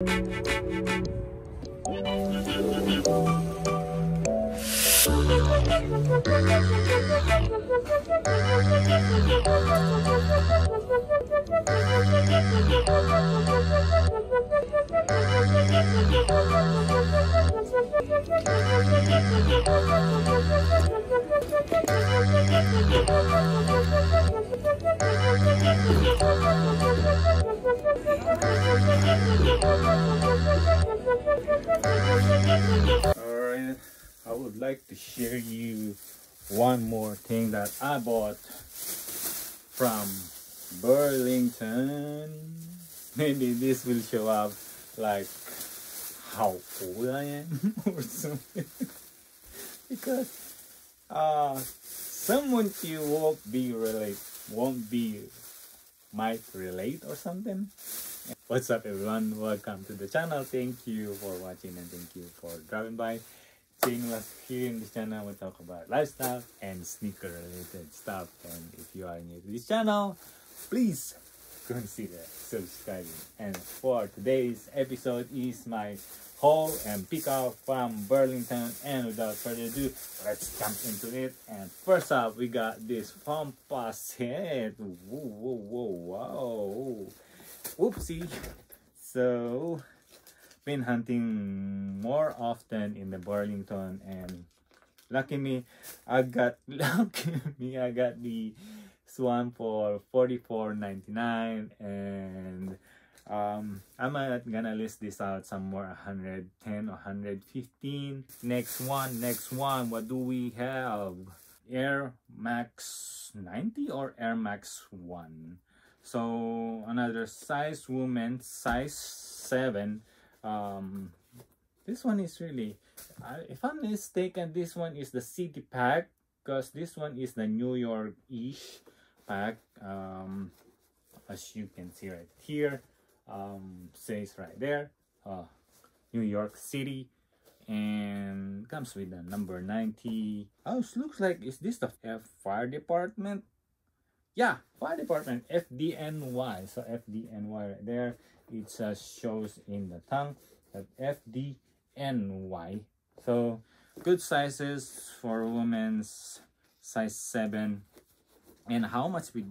Alright, I would like to share you one more thing that I bought from Burlington. Maybe this will show up like how old I am or something. Because someone you might relate or something. What's up everyone, welcome to the channel. Thank you for watching and thank you for dropping by. Saying last here in this channel, we talk about lifestyle and sneaker related stuff. And if you are new to this channel, please consider subscribing. And for today's episode is my haul and pick up from Burlington. And without further ado, let's jump into it. And first up, we got this puma set. Whoa. Oopsie. So been hunting more often in the Burlington, and lucky me I got the one for $44.99, and I'm not gonna list this out somewhere 110 or 115. Next one, what do we have? Air Max 90 or Air Max 1. So another size, woman, size 7. This one is really, if I'm mistaken, this one is the city pack, because this one is the New York-ish pack. As you can see right here, says right there, New York City, and comes with the number 90. Oh, it looks like, is this the fire department? Yeah, fire department, FDNY. So FDNY right there. It shows in the tongue that FDNY. So good sizes for women's, size 7. And how much we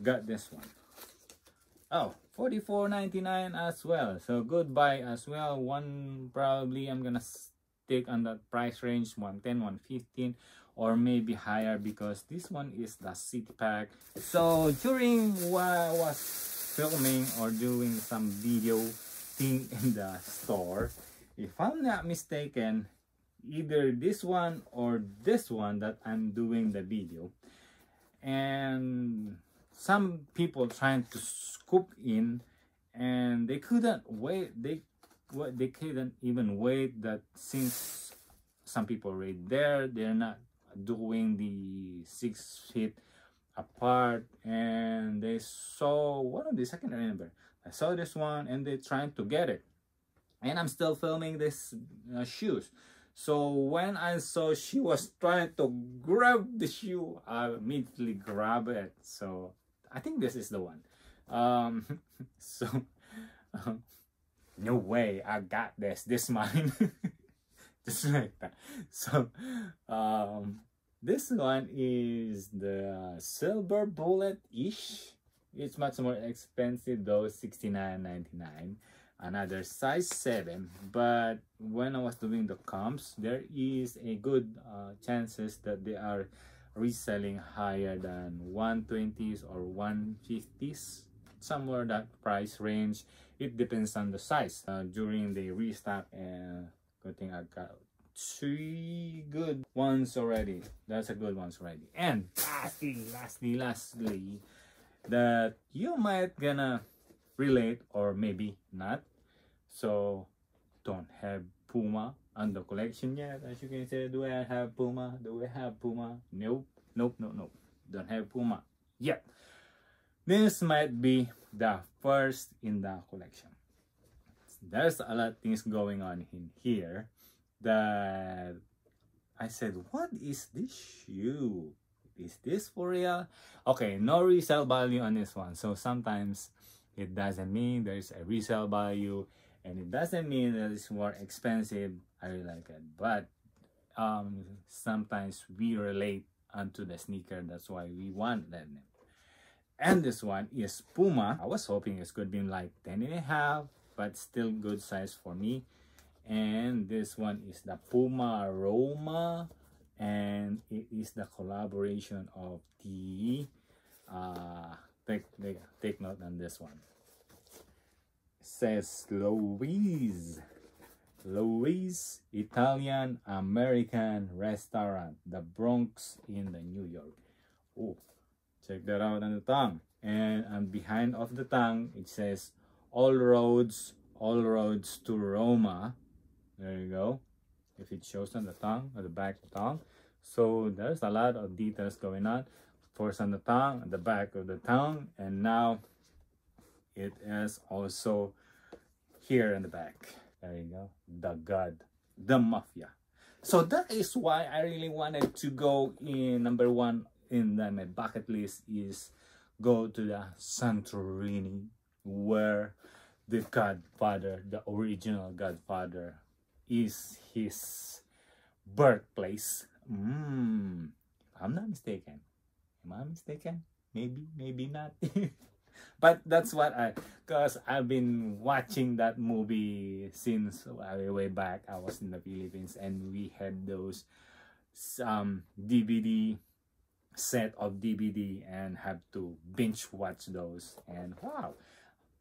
got this one? Oh, $44.99 as well. So good buy as well. One probably I'm gonna stick on that price range, 110, 115. Or maybe higher, because this one is the city pack. So during while I was filming or doing some video thing in the store, if I'm not mistaken, either this one or this one that I'm doing the video, and some people trying to scoop in, and they couldn't wait. They couldn't even wait, that since some people right there, they're not doing the 6 feet apart, and they saw one of these, I can't remember, I saw this one and they're trying to get it, and I'm still filming this shoes. So when I saw she was trying to grab the shoe, I immediately grab it. So I think this is the one. No way, I got this mine. Just like that. So this one is the silver bullet-ish. It's much more expensive though, $69.99. Another size 7. But when I was doing the comps, there is a good chances that they are reselling higher than 120s or 150s, somewhere that price range. It depends on the size. During the restock, and good thing I got 3 good ones already. That's a good ones already. And lastly, that you might gonna relate or maybe not. So don't have Puma on the collection yet. As you can say, do I have Puma? Do we have Puma? Nope. Don't have Puma yet. This might be the first in the collection. There's a lot of things going on in here that I said, what is this shoe? Is this for real? Okay, no resale value on this one. So sometimes it doesn't mean there's a resale value, and it doesn't mean that it's more expensive. I really like it, but sometimes we relate onto the sneaker, that's why we want that name. And this one is Puma. I was hoping it's could be like 10.5, but still good size for me. And this one is the Puma Roma, and it is the collaboration of the take note on this one. It says Louise Italian American Restaurant, the Bronx in the New York. Oh, check that out on the tongue. And behind of the tongue it says all roads to Roma. There you go. If it shows on the tongue, at the back of the tongue. So there's a lot of details going on. First on the tongue, at the back of the tongue, and now it is also here in the back. There you go. The God, the Mafia. So that is why I really wanted to go in number one in my bucket list is go to the Santorini, where the Godfather, the original Godfather, is his birthplace. I'm not mistaken. Am I mistaken? Maybe not. But that's what because I've been watching that movie since way back. I was in the Philippines and we had those DVD set of DVD and have to binge watch those. And wow,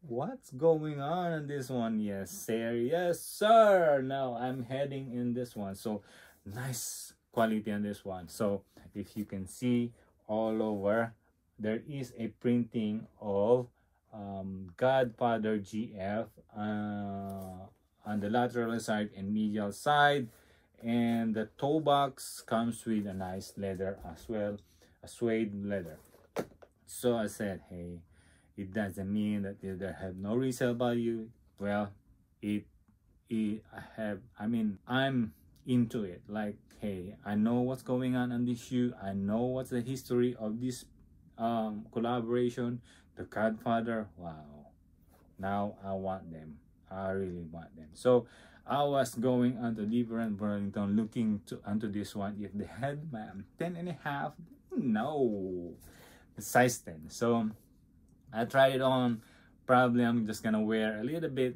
what's going on in this one? Yes sir, yes sir. Now I'm heading in this one. So nice quality on this one. So if you can see all over, there is a printing of Godfather GF on the lateral side and medial side, and the toe box comes with a nice leather as well, a suede leather. So I said, hey, it doesn't mean that they have no resale value. Well, I'm into it. Like, hey, I know what's going on this shoe. I know what's the history of this collaboration. The Godfather. Wow, now I want them. I really want them. So I was going onto different Burlington looking onto this one if they had 10.5. No, size 10. So I tried it on. Probably I'm just gonna wear a little bit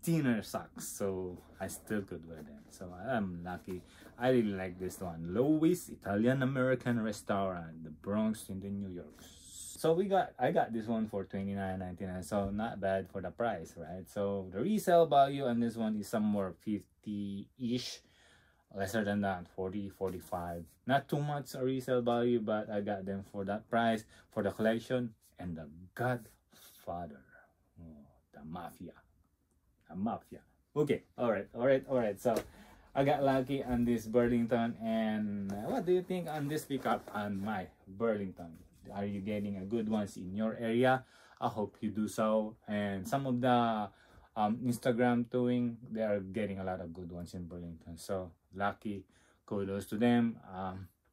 thinner socks, so I still could wear them. So I'm lucky. I really like this one. Louis Italian American Restaurant, the Bronx in the New York. So I got this one for $29.99, so not bad for the price, right? So the resale value on this one is somewhere 50-ish, lesser than that, 40, 45. Not too much a resale value, but I got them for that price, for the collection. And the Godfather, the Mafia. Okay, all right. So I got lucky on this Burlington. And what do you think on this pickup on my Burlington? Are you getting a good ones in your area? I hope you do so. And some of the Instagram doing, they are getting a lot of good ones in Burlington. So lucky, kudos to them.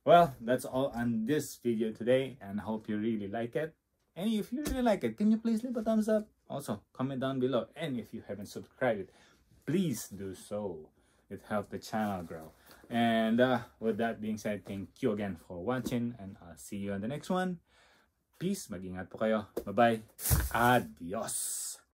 Well, that's all on this video today, and I hope you really like it. And if you really like it, can you please leave a thumbs up? Also, comment down below. And if you haven't subscribed, please do so. It helps the channel grow. And with that being said, thank you again for watching, and I'll see you on the next one. Peace. Mag-ingat po kayo. Bye-bye. Adios.